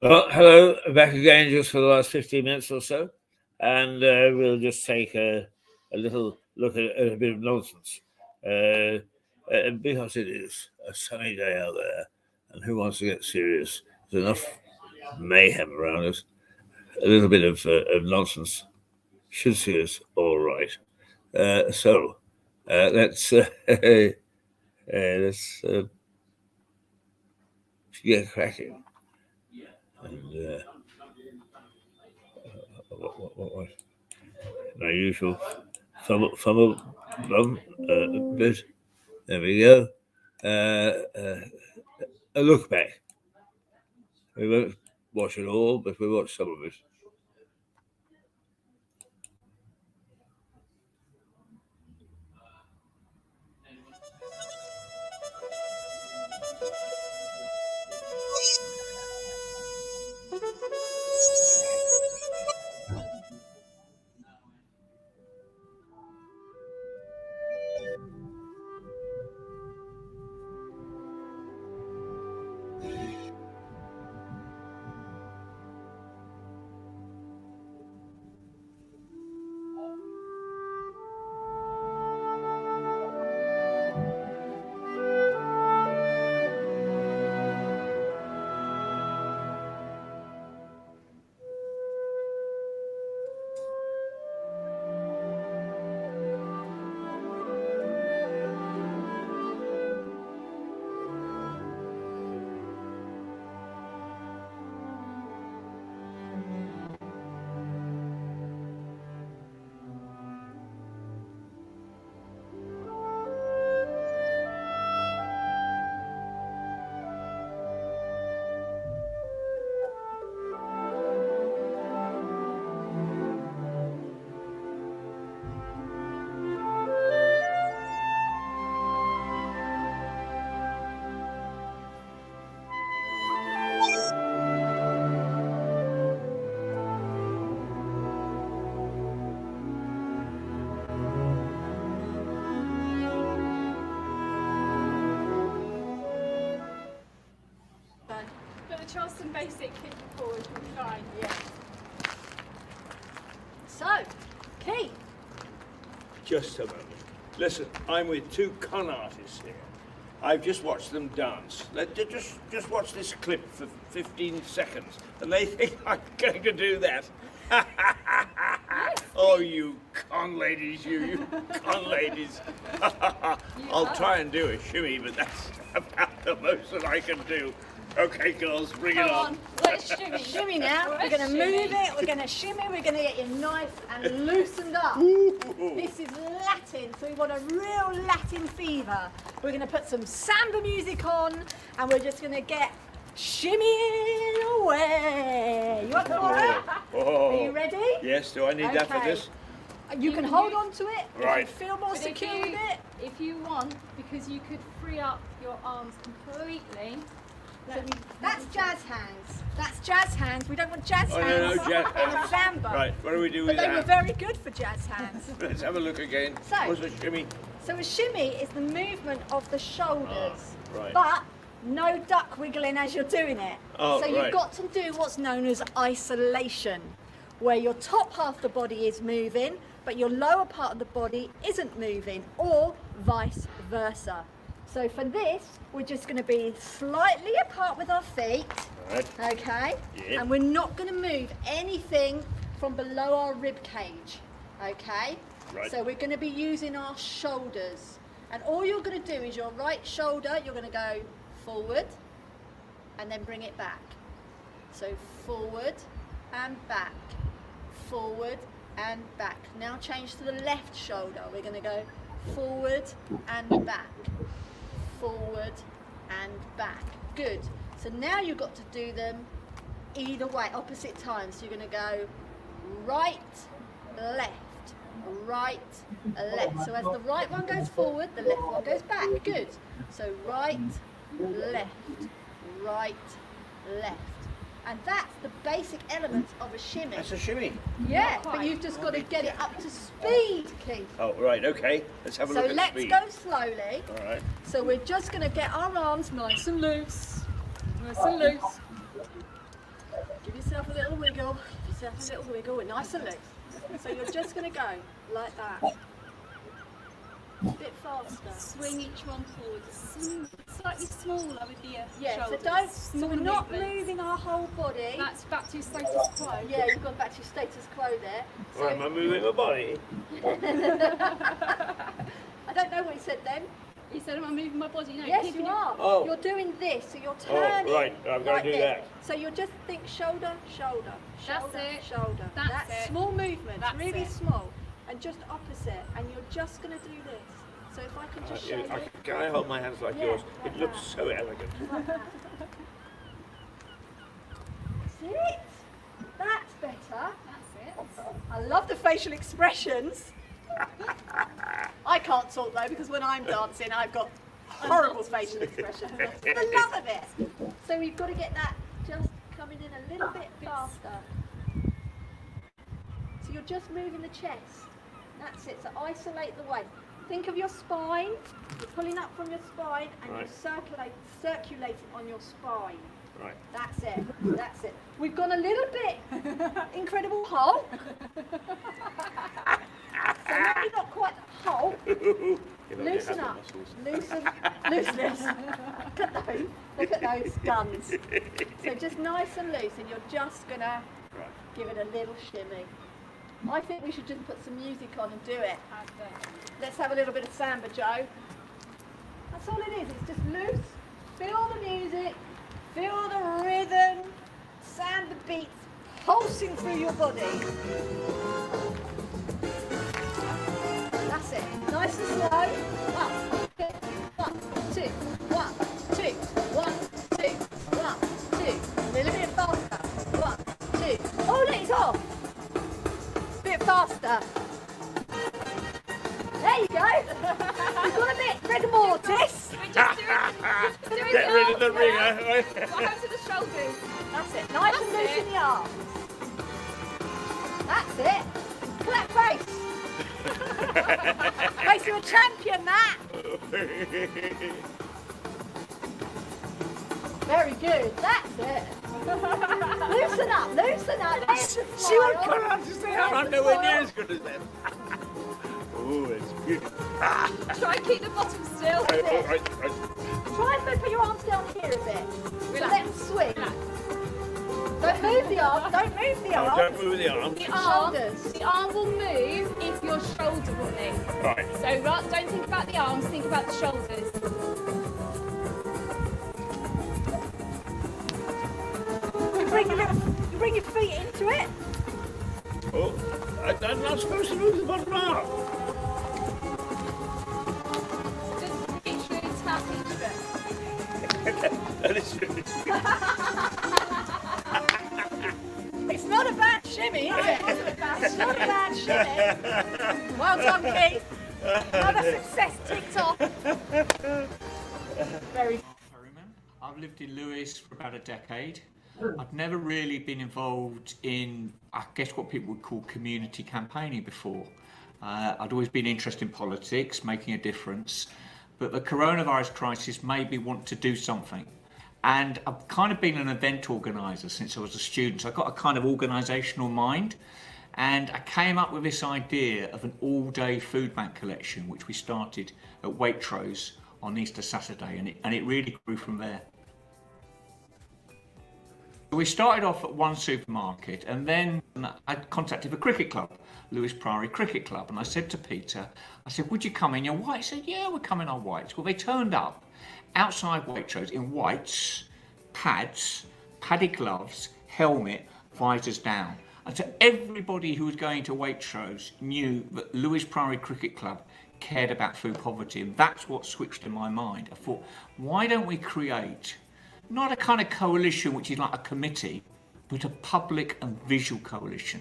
Well, hello, back again just for the last 15 minutes or so, and we'll just take a little look at a bit of nonsense. Because it is a sunny day out there, and who wants to get serious? There's enough mayhem around us. A little bit of nonsense should see us all right. So let's get cracking. And what my usual fumble bit. There we go. A look back. We won't watch it all, but we'll watch some of it. Charleston basic kick forward will be fine. Yeah. So, Keith. Just a moment. Listen, I'm with two con artists here. I've just watched them dance. Just watch this clip for 15 seconds, and they think I'm going to do that. Oh, you con ladies, you con ladies. I'll try and do a shimmy, but that's about the most that I can do. Okay, girls, bring it on. Let's shimmy. Shimmy now. We're going to move it. We're going to shimmy. We're going to get you nice and loosened up. This is Latin, so we want a real Latin fever. We're going to put some samba music on, and we're just going to get shimmying away. You up for it? Oh. Are you ready? Yes, do I need that for this? You can hold on to it. Right. You can feel more secure with it. If you want, because you could free up your arms completely. That's jazz hands. That's jazz hands. We don't want jazz hands no, jazz in a hands. samba. Right, what do we do with But they that? were very good for jazz hands. Let's have a look again. So- What's a shimmy? So a shimmy is the movement of the shoulders, right. but no duck wiggling as you're doing it. Oh, so you've right. got to do what's known as isolation, where your top half of the body is moving, but your lower part of the body isn't moving, or vice versa. So for this, we're just going to be slightly apart with our feet, Right. okay? Yeah. And we're not going to move anything from below our rib cage, okay? Right. So we're going to be using our shoulders. And all you're going to do is your right shoulder, you're going to go forward and then bring it back. So forward and back, forward and back. Now change to the left shoulder. We're going to go forward and back, forward and back. Good. So now you've got to do them either way, opposite times. So you're going to go right, left, right, left. So as the right one goes forward, the left one goes back. Good. So right, left, right, left. And that's the basic elements of a shimmy. That's a shimmy. Yeah, Not but quite. you've just got to get it up to speed, Keith. Oh, right, okay. Let's have a So look at let's speed. go slowly. All right. So we're just going to get our arms nice and loose. Nice and loose. Give yourself a little wiggle. Give yourself a little wiggle. We're nice and loose. So you're just going to go like that. A bit faster. Swing each one forward. Slightly smaller with the Yeah, so shoulders. don't, so we're Smaller not movements. moving our whole body. That's back to status quo. Yeah, you've gone back to your status quo there. So, Well, am I moving my body? I don't know what he said then. You said, am I moving my body? No, Yes, keeping you it- are. Oh. You're doing this, so you're Oh, turning. right, I've got like to do this. that. So you'll just think shoulder, shoulder, That's shoulder, it. shoulder. That's it. small movements, That's really it. small, and just opposite. And you're just going to do this. So if I can just show you. Can I hold my hands like Yeah, yours? like It looks that. so elegant. That's it. That's better. That's it. I love the facial expressions. I can't talk though because when I'm dancing I've got horrible facial expressions. For the love of it. So we've got to get that just coming in a little bit faster. So you're just moving the chest. That's it. So isolate the waist. Think of your spine. You're pulling up from your spine and Right. you're circulating on your spine. Right. That's it. That's it. We've gone a little bit Incredible Hulk. So maybe not quite Hulk. Loosen up. Looseness. Look at those guns. So just nice and loose, and you're just gonna Right. give it a little shimmy. I think we should just put some music on and do it. Let's have a little bit of samba, Joe. That's all it is. It's just loose. Feel the music. Feel the rhythm. Samba beats pulsing through your body. That's it. Nice and slow. 1, 2, 1, 2, 1, 2, 1, 2, 1, 2. A little bit faster. 1, 2. Oh, let it off. Bit faster. There you go. We've got a bit rigor mortis. We're just doing Get rid of the arms now. ringer. What happened to the shoulders? That's it. Nice and loose in the arms. That's it. Clap face. Face you a champion, Matt. Very good. That's it. Loosen up. Loosen up. There's the See what smile. come on to say? I'm There's the nowhere near smile. as good as them. Oh, it's good. Try and keep the bottom still. Try and put your arms down here a bit. So Relax. let them swing. Relax. Don't move the arm. Don't move the arm. Don't move the arms. The arm will move if your shoulder will move. Right. So don't think about the arms, think about the shoulders. You bring your feet into it. Oh, I'm not supposed to move the bottom arm. Just literally tap each foot. That is good. It's not a bad shimmy, is it? It's not a bad shimmy. Well done, Keith. Another success ticked off. Very Ferryman. I've lived in Lewes for about a decade. I've never really been involved in, I guess, what people would call community campaigning before. I'd always been interested in politics, making a difference, but the coronavirus crisis made me want to do something. And I've kind of been an event organiser since I was a student. So I've got a kind of organisational mind. And I came up with this idea of an all-day food bank collection, which we started at Waitrose on Easter Saturday, and it really grew from there. We started off at one supermarket, and then I contacted the cricket club, Lewis Priory Cricket Club, and I said to Peter, I said, would you come in your whites? He said, yeah, we're coming on whites. Well, they turned up outside Waitrose in whites, pads, padded gloves, helmet, visors down. And so everybody who was going to Waitrose knew that Lewis Priory Cricket Club cared about food poverty, and that's what switched in my mind. I thought, why don't we create not a kind of coalition which is like a committee, but a public and visual coalition.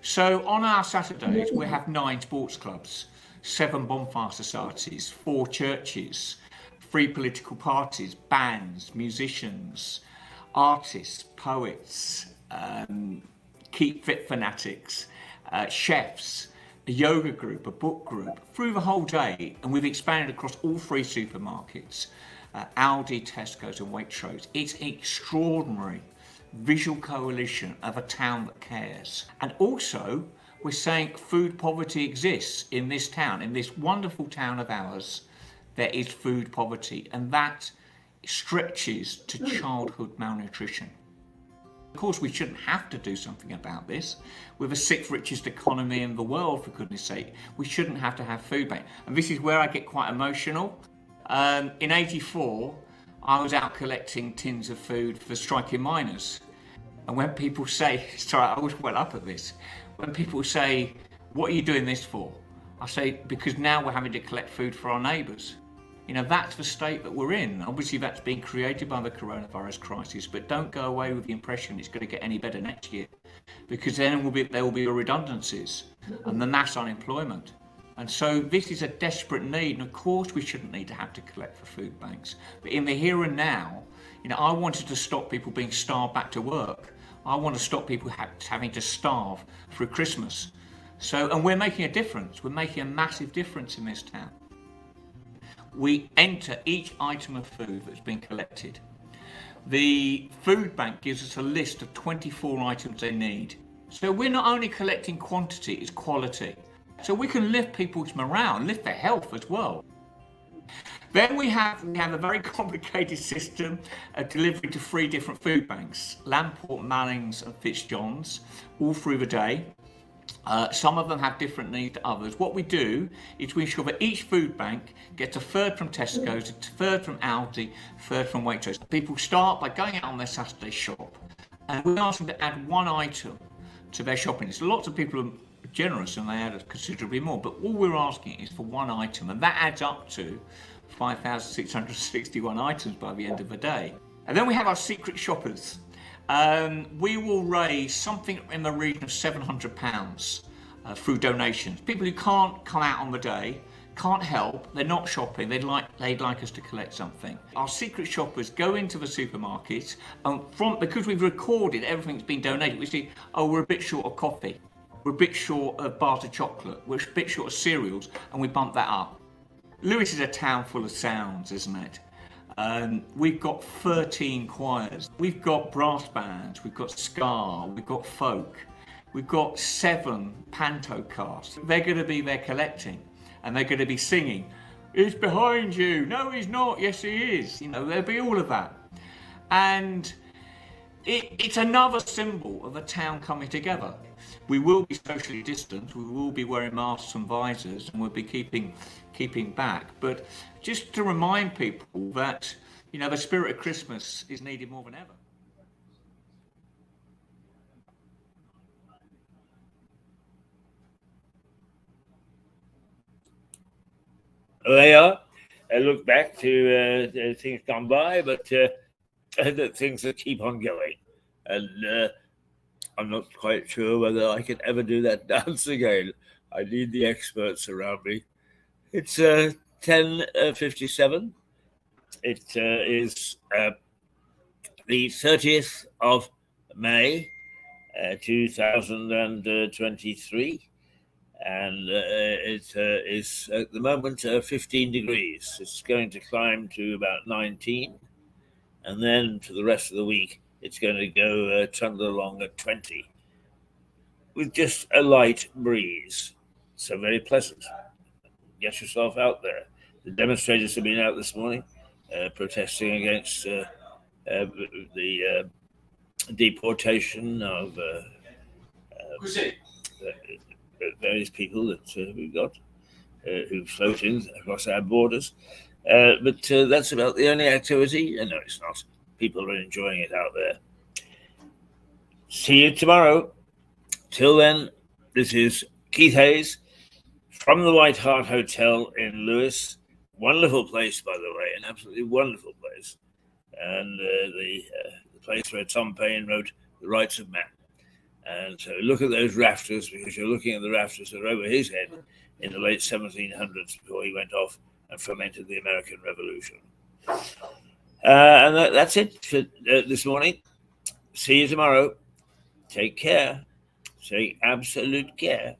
So on our Saturdays, we have 9 sports clubs, 7 bonfire societies, 4 churches, 3 political parties, bands, musicians. artists, poets, keep fit fanatics, chefs, a yoga group, a book group, through the whole day. And we've expanded across all 3 supermarkets, Aldi, Tesco's and Waitrose. It's an extraordinary visual coalition of a town that cares. And also, we're saying food poverty exists in this town, in this wonderful town of ours. There is food poverty, and that stretches to childhood malnutrition. Of course, we shouldn't have to do something about this. We're the 6th richest economy in the world, for goodness sake. We shouldn't have to have food bank. And this is where I get quite emotional. In '84, I was out collecting tins of food for striking miners. And when people say, sorry, I was well up at this. When people say, what are you doing this for? I say, because now we're having to collect food for our neighbours. You know, that's the state that we're in. Obviously, that's been created by the coronavirus crisis, but don't go away with the impression it's going to get any better next year, because then there will be redundancies and the mass unemployment. And so this is a desperate need, and of course we shouldn't need to have to collect for food banks. But in the here and now, you know, I wanted to stop people being starved back to work. I want to stop people having to starve through Christmas. So, and we're making a difference. We're making a massive difference in this town. We enter each item of food that's been collected. The food bank gives us a list of 24 items they need. So we're not only collecting quantity, it's quality. So we can lift people's morale, lift their health as well. Then we have a very complicated system of delivery to 3 different food banks, Lamport, Mallings and Fitzjohn's, all through the day. Some of them have different needs to others. What we do is we ensure that each food bank gets a third from Tesco's, a third from Aldi, a third from Waitrose. People start by going out on their Saturday shop, and we ask them to add 1 item to their shopping list. Lots of people are generous and they add considerably more, but all we're asking is for 1 item, and that adds up to 5,661 items by the end of the day. And then we have our secret shoppers. We will raise something in the region of £700 through donations. People who can't come out on the day, can't help, they're not shopping, they'd like us to collect something. Our secret shoppers go into the supermarket, and because we've recorded everything's been donated, we see, oh, we're a bit short of coffee, we're a bit short of bars of chocolate, we're a bit short of cereals, and we bump that up. Lewis is a town full of sounds, isn't it? We've got 13 choirs, we've got brass bands, we've got ska, we've got folk, we've got 7 panto casts. They're going to be there collecting, and they're going to be singing, "He's behind you, no he's not, yes he is." You know, there'll be all of that. And it's another symbol of a town coming together. We will be socially distant, we will be wearing masks and visors, and we'll be keeping back. But just to remind people that, you know, the spirit of Christmas is needed more than ever. They are. I look back to things gone by, but things that keep on going. And I'm not quite sure whether I can ever do that dance again. I need the experts around me. It's 10:57. It is the 30th of May, 2023. And it is at the moment 15 degrees. It's going to climb to about 19. And then for the rest of the week, it's going to go trundle along at 20 with just a light breeze. So very pleasant. Get yourself out there. The demonstrators have been out this morning protesting against the deportation of various people that we've got who float in across our borders. But that's about the only activity. No, it's not. People are enjoying it out there. See you tomorrow. Till then, this is Keith Hayes from the White Hart Hotel in Lewes. Wonderful place, by the way, an absolutely wonderful place. And the place where Tom Paine wrote The Rights of Man. And so look at those rafters, because you're looking at the rafters that were over his head in the late 1700s before he went off and fomented the American Revolution. And that's it for this morning. See you tomorrow. Take care. Take absolute care.